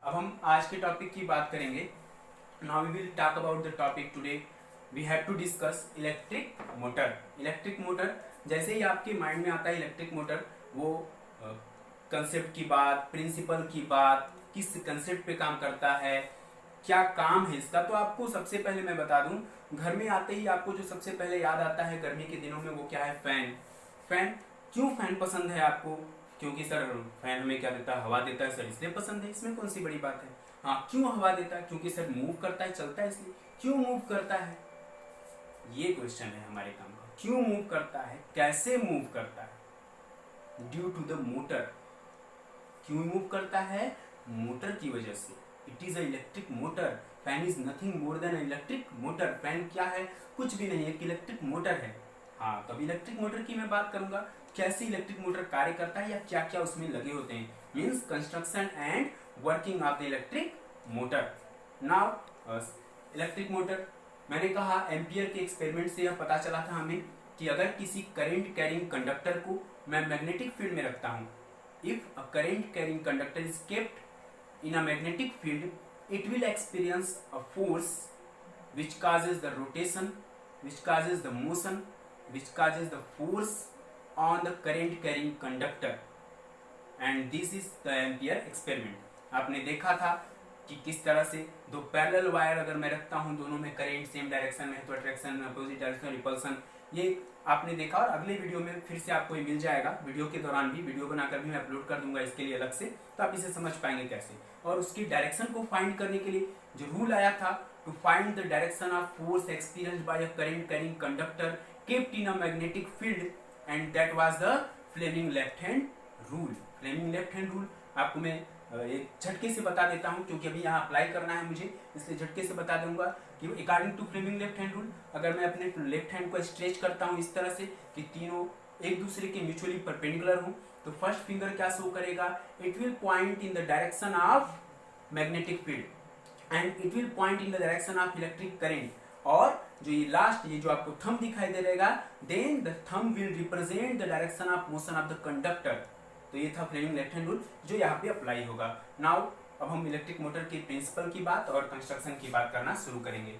अब हम आज के टॉपिक की बात करेंगे। Now we will talk about the topic today. We have to discuss electric motor. Electric motor जैसे ही आपके माइंड में आता है इलेक्ट्रिक मोटर, वो कंसेप्ट की बात, प्रिंसिपल की बात, किस कंसेप्ट पे काम करता है, क्या काम है इसका, तो आपको सबसे पहले मैं बता दूं, घर में आते ही आपको जो सबसे पहले याद आता है गर्मी के दिनों में वो क्या है? फैन। फैन। क्यों फैन पसंद है आपको? क्योंकि सर फैन हमें क्या देता है? हवा देता है सर, इसलिए पसंद है। इसमें कौन सी बड़ी बात है? हाँ, क्यों हवा देता है? क्योंकि सर मूव करता है, चलता है इसलिए। क्यों मूव करता है? ये क्वेश्चन है हमारे काम का। क्यों मूव करता है, कैसे मूव करता है? Due to the motor. क्यों मूव करता है? मोटर की वजह से। It is a electric motor. Fan is nothing more than electric motor. Fan क्या है? कुछ भी नहीं, एक इलेक्ट्रिक मोटर है। हाँ, तब इलेक्ट्रिक मोटर की मैं बात करूंगा, कैसे इलेक्ट्रिक मोटर कार्य करता है या क्या क्या उसमें लगे होते हैं। Means construction and working of the electric motor. Now electric motor, मैंने कहा एम्पियर के एक्सपेरिमेंट से यह पता चला था हमें कि अगर किसी करंट कैरिंग कंडक्टर को मैं मैग्नेटिक फील्ड में रखता हूं, if a current carrying conductor is kept in a magnetic field, it will experience a force which causes the rotation, which causes the motion, which causes the force on the current carrying conductor, and this is the Ampere experiment. आपने देखा था कि किस तरह से दो parallel wire अगर मैं रखता हूं, दोनों में करंट सेम डायरेक्शन में है, तो अट्रैक्शन, अपोजिट डायरेक्शन, रिपल्सन, ये आपने देखा। और अगले वीडियो में फिर से आपको ये मिल जाएगा। वीडियो के दौरान भी वीडियो बनाकर भी मैं अपलोड कर दूंगा इसके लिए अलग से, तो आप इसे समझ पाएंगे कैसे। और उसकी डायरेक्शन को फाइंड करने के लिए जो रूल आया था, to find the direction of force experienced by a current carrying conductor kept in a magnetic field, and that was the Fleming left hand rule. Fleming left hand rule आपको मैं एक झटके से बता देता हूं, क्योंकि अभी यहाँ अप्लाई करना है मुझे, इसलिए झटके से बता दूंगा कि according to Fleming left hand rule, अगर मैं अपने लेफ्ट हैंड को स्ट्रेच करता हूं इस तरह से कि तीनों एक दूसरे के म्यूचुअली परपेंडिकुलर हो, तो फर्स्ट फिंगर क्या शो करेगा? It will point in the direction of magnetic field and it will point in the direction of electric current. और जो ये लास्ट, ये जो आपको थंब दिखाई दे रहेगा, then the thumb will represent the direction of motion of the conductor. तो ये था फ्लेमिंग लेफ्ट हैंड रूल जो यहाँ पे अप्लाई होगा। नाउ अब हम इलेक्ट्रिक मोटर के प्रिंसिपल की बात और कंस्ट्रक्शन की बात करना शुरू करेंगे।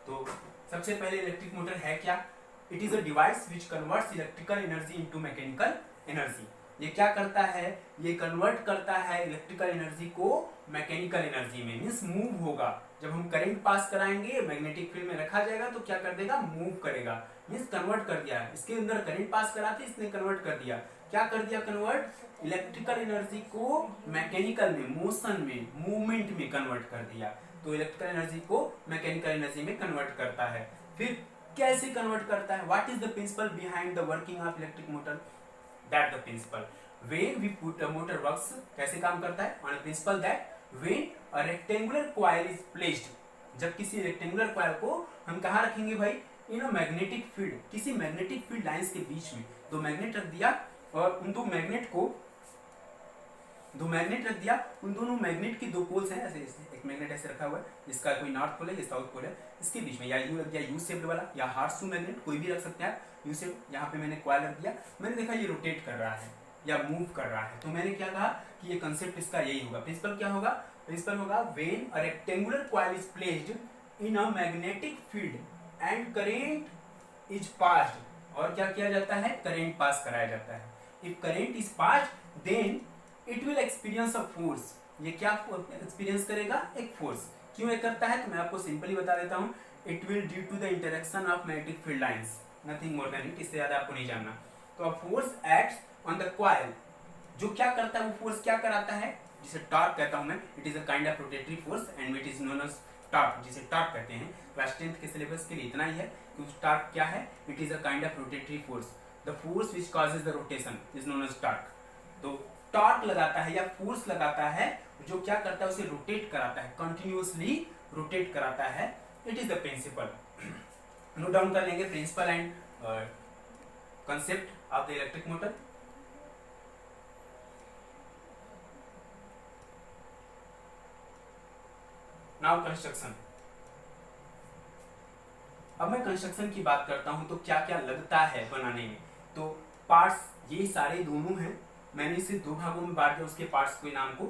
तो सबसे पहले इलेक्ट्रिक मोटर है क्या? It is a device which converts electrical energy into mechanical energy. ये क्या करता है? ये कन्वर्ट करता है इलेक्ट्रिकल एनर्जी को मैकेनिकल एनर्जी में। मीन्स मूव होगा। जब हम करंट पास कराएंगे, मैग्नेटिक फील्ड में रखा जाएगा, तो क्या कर देगा? मूव करेगा। मीन्स कन्वर्ट कर दिया। इसके अंदर करंट पास कराते, इसने कन्वर्ट कर दिया। क्या कर दिया? कन्वर्ट इलेक्ट्रिकल एनर्जी को मैकेनिकल में, मोशन में, मूवमेंट में कन्वर्ट कर दिया। तो इलेक्ट्रिकल एनर्जी को मैकेनिकल एनर्जी में कन्वर्ट करता है। फिर कैसे कन्वर्ट करता है? What is the principle behind the working of electric motor? That the principle when we put a motor works, कैसे काम करता है? On principle that when a rectangular coil is placed, जब किसी रेक्टेंगुलर कॉइल को हम कहाँ रखेंगे भाई? इन अ मैग्नेटिक फील्ड, किसी मैग्नेटिक फील्ड लाइंस के बीच में दो मैग्नेट रख दिया, और उन दो मैग्नेट रख दिया। उन दोनों मैग्नेट की दो पोल्स हैं, ऐसे एक मैग्नेट ऐसे रखा हुआ है, इसका कोई नॉर्थ पोल है, ये साउथ पोल है, इसके बीच में या यू रख दिया, यू शेप्ड वाला, या हार्स मैग्नेट कोई भी रख सकते हैं आप, यू शेप। यहाँ पे मैंने कॉइल रख दिया, मैंने देखा ये रोटेट कर रहा है या मूव कर रहा है, तो मैंने क्या कहा कि ये कंसेप्ट इसका यही होगा। प्रिंसिपल क्या होगा? प्रिंसिपल होगा when a rectangular coil is placed in a magnetic field and current is passed, और क्या किया जाता है? करंट पास कराया जाता है। If current is passed then it will experience a force. ये क्या एक्सपीरियंस करेगा? एक फोर्स। क्यों ये करता है? तो मैं आपको सिंपली बता देता हूं, it will due to the interaction of magnetic field lines, nothing more than it, इससे ज्यादा आपको नहीं जानना। तो a force acts on the coil, जो क्या करता है? वो फोर्स क्या कराता है? जिसे टॉर्क कहता हूं मैं। It is a kind of rotatory force and it is known as torque, जिसे टॉर्क कहते हैं। क्लास 10th के सिलेबस के लिए इतना ही है कि टॉर्क क्या है? It is a kind of rotatory force. The force which causes the rotation is known as torque. तो टॉर्क लगाता है या फोर्स लगाता है जो क्या करता है? उसे रोटेट कराता है, कंटिन्यूअसली रोटेट कराता है। It is the principle. Note down कर लेंगे principle and concept of the electric motor. Now construction. अब मैं कंस्ट्रक्शन की बात करता हूं, तो क्या क्या लगता है बनाने में। तो पार्ट्स ये सारे दोनों हैं, मैंने इसे दो भागों में बांट दिया, उसके पार्ट्स के नाम को।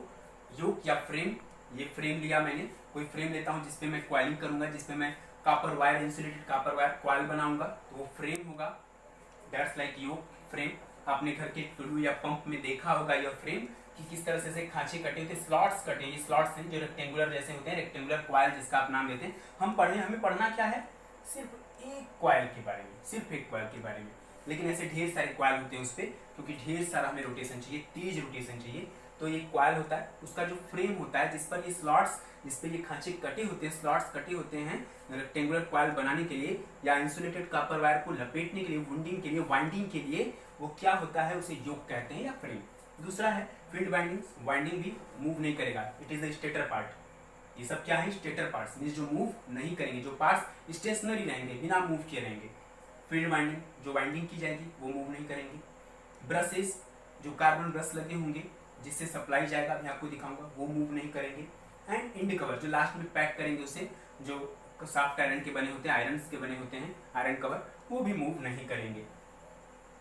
योक या फ्रेम, ये फ्रेम लिया मैंने, कोई फ्रेम लेता हूँ जिसपे मैं क्वाइलिंग करूंगा, जिसपे मैं copper wire, insulated copper wire coil बनाऊंगा, तो वो फ्रेम होगा। That's like yoke frame. आपने घर के टुल्लू या पंप में देखा होगा यह फ्रेम कि किस तरह से खांचे कटे होते, स्लॉट्स कटे, ये स्लॉट्स हैं जो रेक्टेंगुलर जैसे होते हैं, रेक्टेंगुलर क्वाइल जिसका आप नाम लेते हैं। हम पढ़े, हमें पढ़ना क्या है, सिर्फ एक क्वाइल के बारे में, सिर्फ एक क्वाइल के बारे में। लेकिन ऐसे ढेर सारे क्वाइल होते हैं उस पर, क्योंकि ढेर सारा हमें रोटेशन चाहिए, तेज रोटेशन चाहिए। तो ये क्वाइल होता है, उसका जो फ्रेम होता है जिस पर ये स्लॉट्स, जिस पर ये खांचे कटे होते हैं, स्लॉट्स कटे होते हैं रेक्टेंगुलर क्वाइल बनाने के लिए या इंसुलेटेड कॉपर वायर को लपेटने के लिए, वुंडिंग के लिए, वाइंडिंग के लिए, वो क्या होता है, उसे योक कहते हैं या फ्रेम। दूसरा है फील्ड वाइंडिंग, वाइंडिंग भी मूव नहीं करेगा, it is the stator part. ये सब क्या है, स्टेटर पार्ट्स, मींस जो मूव नहीं करेंगे, जो पार्ट्स स्टेशनरी रहेंगे, बिना मूव किए रहेंगे। फील्ड वाइंडिंग, जो वाइंडिंग की जाएगी वो मूव नहीं करेंगे। ब्रशेस, जो कार्बन ब्रश लगे होंगे जिससे सप्लाई जाएगा, अभी आपको दिखाऊंगा, वो मूव नहीं करेंगे। एंड इंड कवर, जो लास्ट में पैक करेंगे उसे, जो सॉफ्ट आयरन के बने होते हैं, आयरन के बने होते हैं, आयरन कवर, वो भी मूव नहीं करेंगे।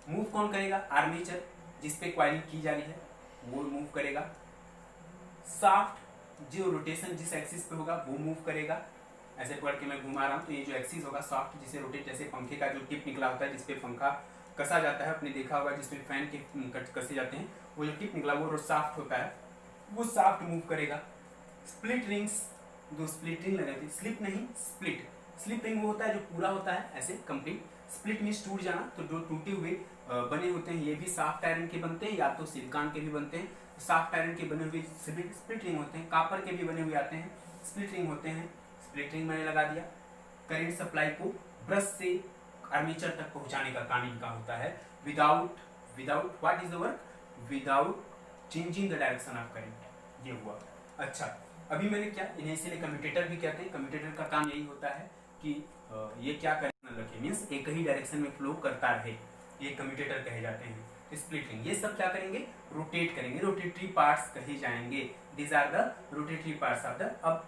मूव कौन करेगा, आर्मेचर, जिसपे क्वाइलिंग की जा रही है वो मूव करेगा। शाफ्ट, जो रोटेशन जिस एक्सिस पे होगा वो मूव करेगा। ऐसे पकड़ के मैं घुमा रहा हूँ तो ये जो एक्सिस होगा शाफ्ट, जिसे रोटेट, जैसे पंखे का जो टिप निकला होता है जिसपे पंखा कसा जाता है, आपने देखा होगा जिसमें फैन के कसे जाते हैं, वो जो टिप निकला वो शाफ्ट होता है, वो शाफ्ट मूव करेगा। स्प्लिट रिंग्स, दो स्प्लिट रिंग लगाती है, स्लिप नहीं स्प्लिट, स्लिप रिंग वो होता है जो पूरा होता है ऐसे कंप्लीट, स्प्लिट मीन्स टूट जाना। तो जो टूटे हुए बने होते हैं ये भी सॉफ्ट आयरन के बनते हैं या तो सिलिकॉन के भी बनते हैं। सॉफ्ट आयरन के बने हुए स्प्लिट रिंग होते हैं, कॉपर के भी बने हुए आते हैं, स्प्लिट रिंग होते हैं। स्प्लिट रिंग मैंने लगा दिया। करंट सप्लाई को ब्रश से आर्मेचर तक पहुंचाने का काम इनका होता है, without what is the work, without changing the direction of current. ये हुआ। अच्छा, अभी मैंने क्या, इन्हें इसीलिए कम्यूटेटर भी कहते हैं। कम्यूटेटर का काम यही होता है कि ये क्या करें रखे, मीन्स एक ही डायरेक्शन में फ्लो करता रहे, ये कम्यूटेटर कहे जाते हैं। स्प्लिट रिंग, ये सब क्या करेंगे, रोटेट करेंगे, रोटेटरी पार्ट्स कहे जाएंगे। These are the rotatory parts of the अब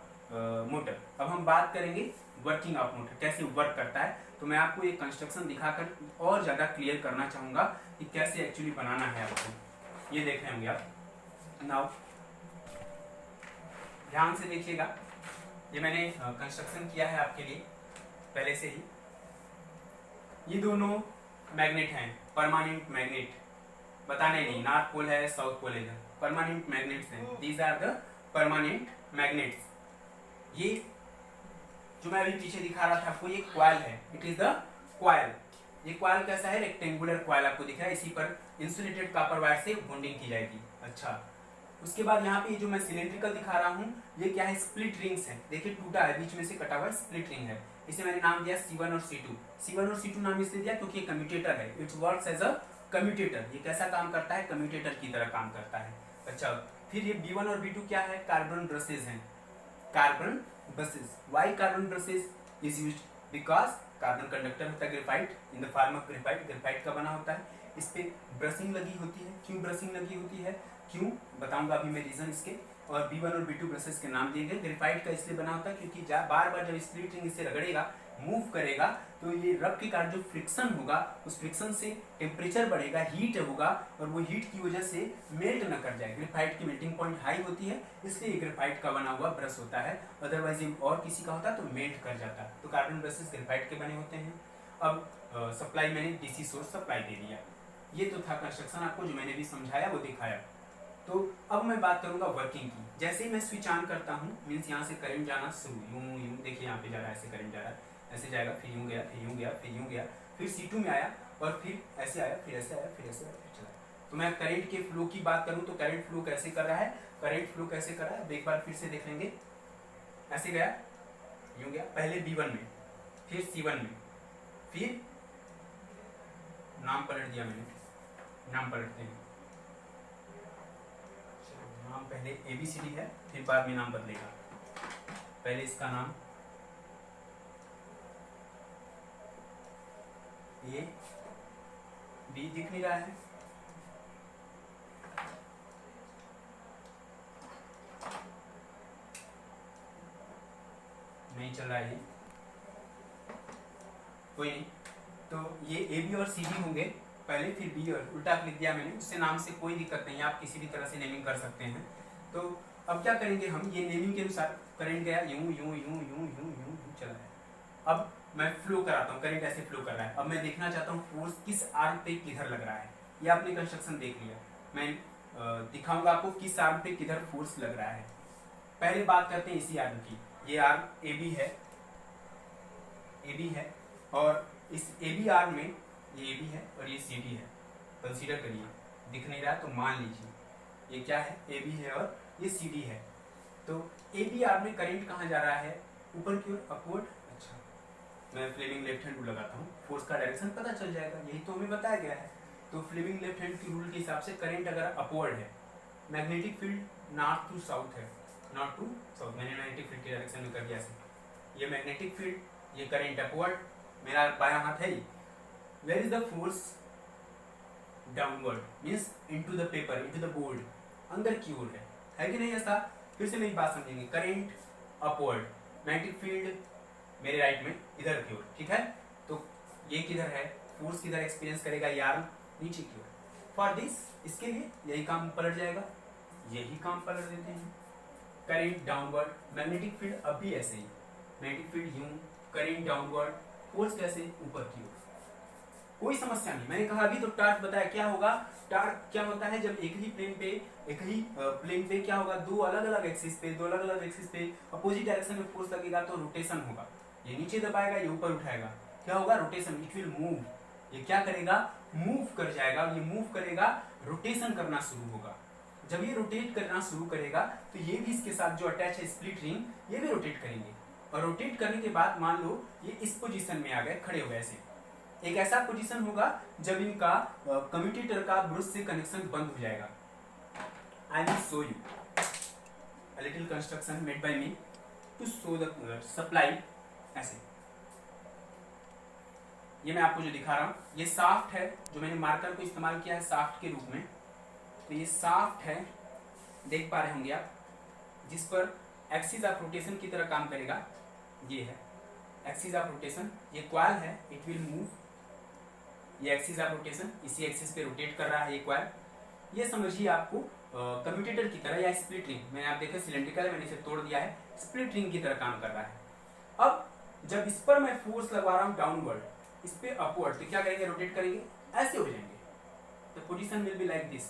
मोटर। अब हम बात करेंगे वर्किंग ऑफ मोटर, कैसे वर्क करता है। तो मैं आपको एक कंस्ट्रक्शन दिखाकर और ज़्यादा क्लियर करना चाहूँगा कि कैसे एक्चुअली बनाना है आपको। ये देख रहे होंगे आप, नाउ ध्यान से देखिएगा, ये मैंने कंस्ट्रक्शन किया है आपके लिए पहले से ही। ये दोनों मैग्नेट हैं, परमानेंट मैग्नेट, बताने नहीं, नॉर्थ पोल है साउथ पोल है, परमानेंट मैग्नेट्स हैं। These are the permanent magnets. ये जो मैं अभी पीछे दिखा रहा था आपको, ये क्वाइल है, इट इज द क्वाइल। ये क्वाइल कैसा है, रेक्टेंगुलर क्वाइल आपको दिख रहा है, इसी पर इंसुलेटेड कॉपर वायर से बॉन्डिंग की जाएगी। अच्छा, उसके बाद यहाँ पे जो मैं सिलेंड्रिकल दिखा रहा हूँ, ये क्या है, स्प्लिट रिंग्स है। देखिए टूटा है, बीच में से कटा हुआ है, स्प्लिट रिंग है। इसे मैंने नाम दिया C1 और C2। C1 और C2 नाम इसलिए दिया क्योंकि ये कम्यूटेटर है, it's works as a commutator. ये कैसा काम करता है, कम्यूटेटर की तरह काम करता है। अच्छा, फिर ये B1 और B2 क्या है, कार्बन ब्रशेज हैं, carbon brushes. Why carbon brushes is used, because carbon conductor होता है graphite, in the form of graphite, graphite का बना होता है। इस पे ब्रशिंग लगी होती है। क्यों ब्रशिंग लगी होती है, क्यों बताऊंगा अभी मैं रीजन इसके। और B1 और B2 ब्रशेस के नाम दिए गए। ग्रेफाइट का इसलिए बना होता है क्योंकि बार बार जब स्प्लिट रिंग इसे रगड़ेगा, मूव करेगा, तो ये रब के कारण जो फ्रिक्शन होगा, उस फ्रिक्शन से टेम्परेचर बढ़ेगा, हीट होगा, और वो हीट की वजह से मेल्ट न कर जाए। ग्रेफाइट की मेल्टिंग पॉइंट हाई होती है, इसलिए ग्रेफाइट का बना हुआ ब्रश होता है। अदरवाइज और किसी का होता तो मेल्ट कर जाता। तो कार्बन ब्रशेस ग्रेफाइट के बने होते हैं। अब सप्लाई मैंने DC सोर्स सप्लाई दे दिया। ये तो था कंस्ट्रक्शन, आपको जो मैंने भी समझाया वो दिखाया। तो अब मैं बात करूंगा वर्किंग की। जैसे ही मैं स्विच ऑन करता हूँ, मीन्स यहाँ से करंट जाना शुरू, यूं यूं, देखिए यहाँ पे जा रहा है, ऐसे करंट जा रहा है, ऐसे जाएगा, फिर यूं गया, फिर यूं गया, फिर यूं गया, फिर C2 में आया, और फिर ऐसे आया, फिर ऐसे आया, फिर ऐसे आया, फिर चला। तो मैं करंट के फ्लो की बात करूँ तो करंट फ्लो कैसे कर रहा है, करंट फ्लो कैसे कर रहा है एक बार फिर से देख लेंगे। ऐसे गया, यूं गया, पहले B1 में, फिर C1 में, फिर नाम पलट दिया मैंने, नाम पलटते हैं, नाम पहले ABCD है, फिर बाद में नाम बदलेगा। पहले इसका नाम A B दिख नहीं रहा है, नहीं चल रहा है ये, कोई नहीं। तो ये AB और CD होंगे पहले, फिर B, और उल्टा लिख दिया मैंने, उससे नाम से कोई दिक्कत नहीं है, आप किसी भी तरह से नेमिंग कर सकते हैं। तो अब क्या करेंगे हम, ये नेमिंग के अनुसार करंट गया यूं यूं यूं यूं यूं यूं यूं चला है। अब मैं फ्लो कराता हूँ, करंट ऐसे फ्लो कर रहा है। अब मैं देखना चाहता हूँ फोर्स किस आर्म पे किधर लग रहा है। ये आपने कंस्ट्रक्शन देख लिया, मैं दिखाऊंगा आपको किस आर्म पे किधर फोर्स लग रहा है। पहले बात करते हैं इसी आर्म की। ये आर्म ए बी है, ए बी है, और इस ए बी आर्म में ये ए बी है और ये सी डी है। कंसीडर करिए, दिख नहीं रहा तो मान लीजिए ये क्या है, ए बी है और ये सी डी है। तो ए बी आर्म में करंट कहाँ जा रहा है, ऊपर की ओर, अपवर्ड। अच्छा, मैं फ्लेमिंग लेफ्ट हैंड रूल लगाता हूँ, फोर्स का डायरेक्शन पता चल जाएगा, यही तो हमें बताया गया है। तो फ्लेमिंग लेफ्ट हैंड की रूल के हिसाब से करंट अगर अपवर्ड है, magnetic field north to south है, नॉट टू साउथ, मैंने मैग्नेटिक फील्ड के डायरेक्शन में कर दिया ऐसे, ये मैग्नेटिक फील्ड, ये करंट अपवर्ड, मेरा बायां हाथ है। Where is the force, downward means into the paper, into the board, अंदर की ओर है कि नहीं ऐसा। फिर से मेरी बात समझेंगे, करंट अपवर्ड, मैग्नेटिक फील्ड मेरे राइट में इधर की ओर, ठीक है। तो ये किधर है, फोर्स किधर एक्सपीरियंस करेगा, यार नीचे की ओर। फॉर दिस, इसके लिए यही काम पलट जाएगा, यही काम पलट देते हैं। करंट डाउनवर्ड, मैग्नेटिक फील्ड अब भी ऐसे ही, मैग्नेटिक फील्ड यूं, करंट डाउनवर्ड, फोर्स कैसे, ऊपर की ओर, कोई समस्या नहीं। मैंने कहा अभी तो टार्क बताया क्या होगा। टार्क क्या होता है, जब एक ही प्लेन पे क्या होगा, दो अलग अलग एक्सिस पे अपोजिट डायरेक्शन में फोर्स लगेगा तो रोटेशन होगा। ये नीचे दबाएगा, ये ऊपर उठाएगा, क्या होगा, रोटेशन, इट विल मूव। ये क्या करेगा, मूव कर जाएगा, ये मूव करेगा, रोटेशन करना शुरू होगा। जब ये रोटेट करना शुरू करेगा तो ये भी इसके साथ जो अटैच है स्प्लिट रिंग, ये भी रोटेट करेंगे। और रोटेट करने के बाद मान लो ये इस पोजीशन में आ गए, खड़े हो गए ऐसे। एक ऐसा पोजीशन होगा जब इनका कम्यूटेटर का ब्रश से कनेक्शन बंद हो जाएगा। I will show you a little construction made by me to show the supply. ऐसे ये मैं आपको जो दिखा रहा हूं, ये शाफ्ट है, जो मैंने मार्कर को इस्तेमाल किया है शाफ्ट के रूप में। तो ये शाफ्ट है, देख पा रहे होंगे आप, जिस पर एक्सिस ऑफ रोटेशन की तरह काम करेगा। ये है एक्सिस ऑफ रोटेशन, ये कॉइल है, इट विल मूव। ये एक्सिस ऑफ रोटेशन, इसी एक्सिस पे रोटेट कर रहा है ये कॉइल। ये समझिए आपको कम्यूटेटर की तरह या स्प्लिट रिंग, मैंने आप देखे सिलेंड्रिकल है, मैंने इसे तोड़ दिया है, स्प्लिट रिंग की तरह काम कर रहा है। अब जब इस पर मैं फोर्स लगवा रहा हूँ डाउनवर्ड, इस पे अपवर्ड, तो क्या करेंगे, रोटेट करेंगे, ऐसे हो जाएंगे। तो position will be like this.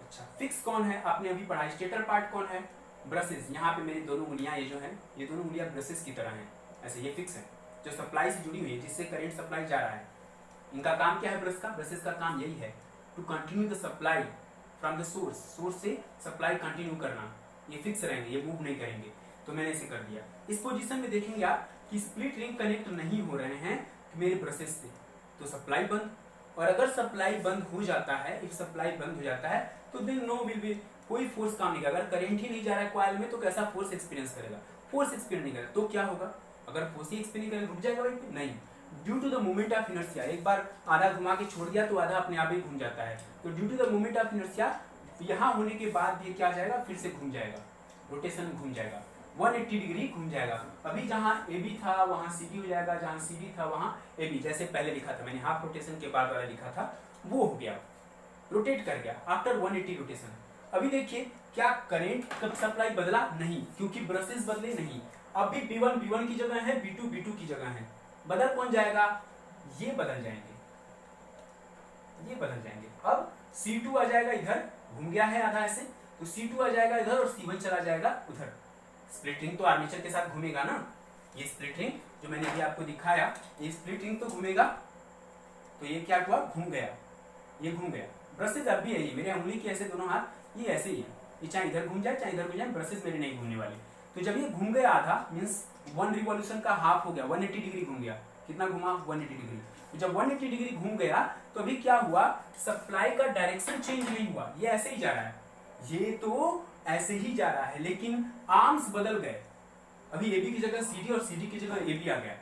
अच्छा, फिक्स कौन है, आपने अभी पढ़ा, स्टेटर पार्ट कौन है, ब्रशेस। यहाँ पे मेरी दोनों उंगलियां, ये जो है, ये दोनों उंगलियां ब्रशेस की तरह हैं, ऐसे ये फिक्स है, जो सप्लाई से जुड़ी हुई है, जिससे करंट सप्लाई जा रहा है। इनका काम क्या है, ब्रश का, ब्रशेस का काम यही है, to continue the supply from the source, source से सप्लाई कंटिन्यू करना। ये फिक्स रहेंगे, ये मूव नहीं करेंगे। तो मैंने इसे कर दिया। इस पोजीशन में देखेंगे आप कि स्प्लिट रिंग कनेक्ट नहीं हो रहे हैं मेरे ब्रशेस से, तो सप्लाई बंद। और अगर सप्लाई बंद हो जाता है, इफ सप्लाई बंद हो जाता है, तो देन नो विल बी, कोई फोर्स काम नहीं करेगा। अगर करंट ही नहीं जा रहा है कॉइल में, तो कैसा फोर्स एक्सपीरियंस करेगा, फोर्स एक्सपीरियंस नहीं करेगा। तो क्या होगा, अगर फोर्स ही एक्सपीरियंस करेगा, रुक जाएगा वहीं पे, नहीं। Due to the moment of inertia, एक बार आधा घुमा के छोड़ दिया तो आधा अपने आप ही घूम जाता है। तो due to the moment of inertia, यहाँ होने के बाद ये क्या आ जाएगा, फिर से घूम जाएगा, रोटेशन घूम जाएगा, 180 डिग्री घूम जाएगा। अभी जहां ए बी था वहां सी डी हो जाएगा, जहां सी डी था वहां ए बी, जैसे पहले लिखा था मैंने, हाफ रोटेशन के बाद वाला लिखा था, वो हो गया, रोटेट कर गया आफ्टर 180 रोटेशन। अभी देखिए क्या करंट कब सप्लाई बदला, नहीं, क्योंकि ब्रशेस बदले नहीं। अभी B1 की जगह है, B2 की जगह है। बदल कौन जाएगा, ये बदल जाएंगे, ये बदल जाएंगे। अब C2 आ जाएगा इधर, घूम गया है आधा ऐसे, तो C2 आ जाएगा इधर और C1 चला जाएगा उधर। स्प्लिट रिंग तो आर्मेचर के साथ घूमेगा ना, ये स्प्लिट रिंग जो मैंने अभी आपको दिखाया, ये स्प्लिट रिंग तो घूमेगा। तो ये क्या हुआ, घूम गया, ये घूम गया। ब्रशेस अब भी है, ये मेरे उंगली के ऐसे दोनों हाथ ये ऐसे ही है, ये चाहे इधर घूम जाए चाहे इधर घूम जाए, ब्रशेस मेरे नहीं घूमने वाले। तो जब ये घूम गया आधा, मीन्स 1 रिवॉल्यूशन का हाफ हो गया, 180 डिग्री घूम गया। कितना घुमा, 180 डिग्री। तो जब 180 डिग्री घूम गया तो अभी क्या हुआ, सप्लाई का डायरेक्शन चेंज नहीं हुआ, ये ऐसे ही जा रहा है, ये तो ऐसे ही जा रहा है, लेकिन आर्म्स बदल गए। अभी एबी की जगह सीडी और सीडी की जगह एबी आ गया।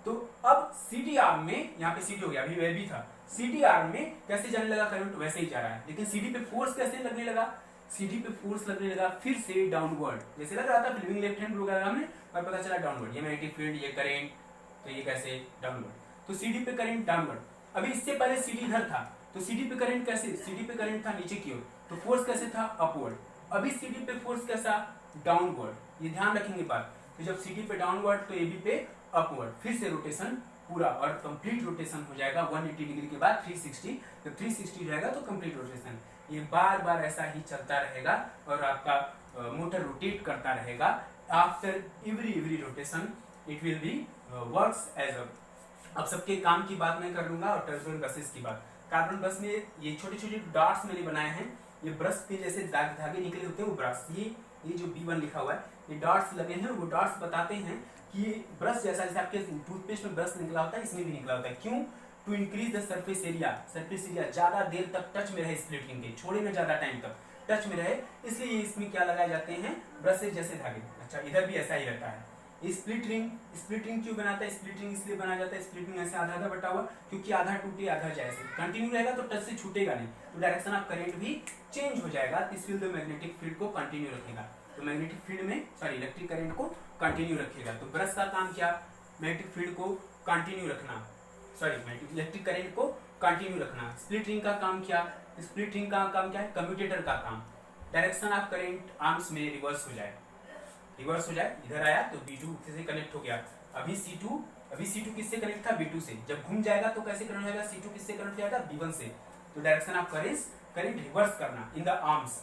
तो अब सीडी आर्म में, यहाँ पे सीडी हो गया, अभी एबी था, सीडी आर्म में कैसे जाने लगा करंट, वैसे ही जा रहा है, लेकिन सीडी पे फोर्स कैसे लगने लगा, सीडी पे फोर्स लगने लगा फिर से डाउनवर्ड, जैसे लग रहा था फ्लेमिंग लेफ्ट हैंड रूल हमने, और पता चला डाउनवर्ड। ये मैग्नेटिक फील्ड, ये करंट, तो ये कैसे डाउनवर्ड। तो सीडी पे करंट डाउनवर्ड। अभी इससे पहले सीडी इधर था, तो सीडी पे करंट कैसे, सीडी पे करंट था नीचे की ओर, तो फोर्स कैसे था, अपवर्ड। अभी CD पे फोर्स कैसा, डाउनवर्ड, ये ध्यान रखेंगे बात। तो जब CD पे डाउनवर्ड तो AB पे अपवर्ड, फिर से रोटेशन पूरा और कंप्लीट रोटेशन हो जाएगा 180 डिग्री के बाद 360, जब 360 हो जाएगा तो कंप्लीट रोटेशन। ये बार बार ऐसा ही चलता रहेगा और आपका मोटर रोटेट करता रहेगा। After every rotation it will be works as a. अब सबके काम की बात मैं कर लूंगा और टर्बुलेंट बसेस की बात। कार्बन ब्रश में ये छोटे छोटे डॉट्स मैंने बनाए हैं, ये ब्रश के जैसे धागे निकले होते हैं वो ब्रश, ये जो B1 लिखा हुआ है, ये डॉट्स लगे हैं, वो डॉट्स बताते हैं कि ब्रश जैसा जैसे आपके टूथपेस्ट में ब्रश निकला होता है, इसमें भी निकला होता है। क्यों? To increase the surface area, ज्यादा देर तक टच में रहे स्प्लिट रिंग के, छोड़े ना ज्यादा टाइम तक टच में रहे, इसलिए इसमें क्या लगाए जाते हैं, ब्रशेज जैसे धागे। अच्छा, इधर भी ऐसा ही रहता है। स्प्लिट रिंग क्यों बनाता है, स्प्लिट रिंग इसलिए बनाया जाता है, स्प्लिट रिंग ऐसे आधा आधा बटा हुआ, क्योंकि आधा टूटे आधा जाए, कंटिन्यू रहेगा तो टच से छूटेगा नहीं, तो डायरेक्शन ऑफ करंट भी चेंज हो जाएगा। This will the magnetic field को कंटिन्यू रखेगा, तो मैग्नेटिक फील्ड में इलेक्ट्रिक करंट को कंटिन्यू रखेगा। तो ब्रश का काम क्या, मैग्नेटिक फील्ड को कंटिन्यू रखना, इलेक्ट्रिक करंट को कंटिन्यू रखना। स्प्लिट रिंग का काम क्या, स्प्लिट रिंग का काम क्या है, कम्यूटेटर का काम, डायरेक्शन ऑफ करंट आर्म्स में रिवर्स हो जाए, इधर आया तो B2 से कनेक्ट हो गया। अभी C2 किससे कनेक्ट था, B2 से, जब घूम जाएगा तो कैसे कनेक्ट हो जाएगा, C2 किससे कनेक्ट हो जाएगा, B1 से। तो डायरेक्शन ऑफ करंट रिवर्स करना in the arms,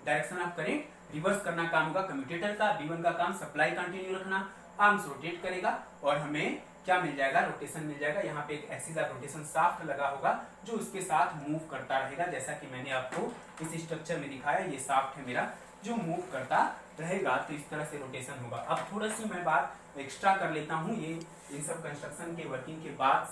direction of current reverse करना काम होगा कम्यूटेटर का। B1 का काम सप्लाई कंटिन्यू रखना, आर्म्स रोटेट करेगा और हमें क्या मिल जाएगा, रोटेशन मिल जाएगा। यहाँ पे एक एक्सिस ऑफ रोटेशन शाफ्ट लगा होगा जो उसके साथ मूव करता रहेगा, जैसा कि मैंने आपको इस स्ट्रक्चर में दिखाया, ये शाफ्ट है मेरा जो मूव करता रहेगा, तो इस तरह से रोटेशन होगा। अब थोड़ा सी मैं बात एक्स्ट्रा कर लेता हूँ, ये इन सब कंस्ट्रक्शन के वर्किंग के बाद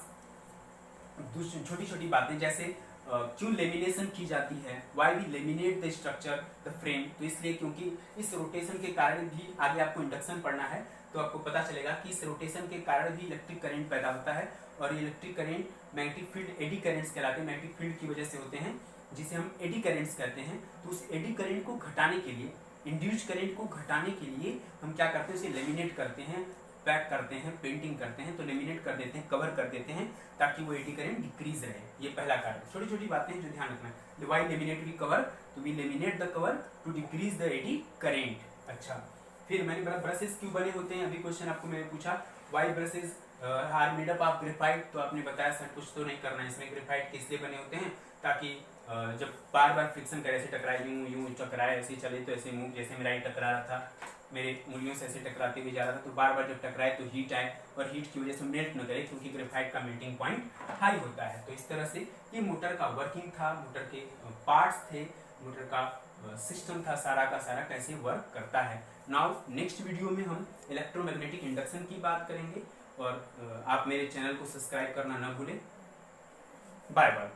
छोटी छोटी बातें, जैसे क्यों लेमिनेशन की जाती है, why we laminate the structure the frame, तो इसलिए क्योंकि इस रोटेशन के कारण भी, आगे आपको इंडक्शन पढ़ना है तो आपको पता चलेगा कि इस रोटेशन के कारण भी इलेक्ट्रिक करंट पैदा होता है, और ये electric current magnetic field eddy currents कहलाते हैं, मैग्नेटिक फील्ड की वजह से होते हैं, जिसे हम एडी करंट्स कहते हैं। तो उस एडी करंट को घटाने के लिए, इंड्यूस्ड करंट को घटाने के लिए हम क्या करते हैं, उसे लेमिनेट करते हैं, पैक करते हैं, पेंटिंग करते हैं, तो लेमिनेट कर देते हैं, कवर कर देते हैं, ताकि वो एडी करंट डिक्रीज रहे। ये पहला कारण, छोटी छोटी बातें हैं जो ध्यान रखना है। वाई लेमिनेट वी कवर, तो we laminate the cover to decrease the eddy current. अच्छा, फिर मैंने बोला ब्रशेस क्यों बने होते हैं, अभी क्वेश्चन आपको मैंने पूछा, why brushes are made up of graphite, तो आपने बताया सर कुछ तो नहीं करना है इसमें, ग्रेफाइट किस लिए बने होते हैं, ताकि जब बार बार फ्रिक्शन करे, ऐसे टकराए, यूं टकराए, ऐसे चले तो ऐसे मूव, जैसे मेरा ही टकरा रहा था, मेरे उंगलियों से ऐसे टकराते हुए जा रहा था, तो बार बार जब टकराए तो हीट आए, और हीट की वजह से मेल्ट न करे, क्योंकि ग्रेफाइट का मेल्टिंग पॉइंट हाई होता है। तो इस तरह से ये मोटर का वर्किंग था, मोटर के पार्ट्स थे, मोटर का सिस्टम था, सारा का सारा कैसे वर्क करता है। नाउ नेक्स्ट वीडियो में हम इलेक्ट्रोमैग्नेटिक इंडक्शन की बात करेंगे, और आप मेरे चैनल को सब्सक्राइब करना न भूलें। Bye bye.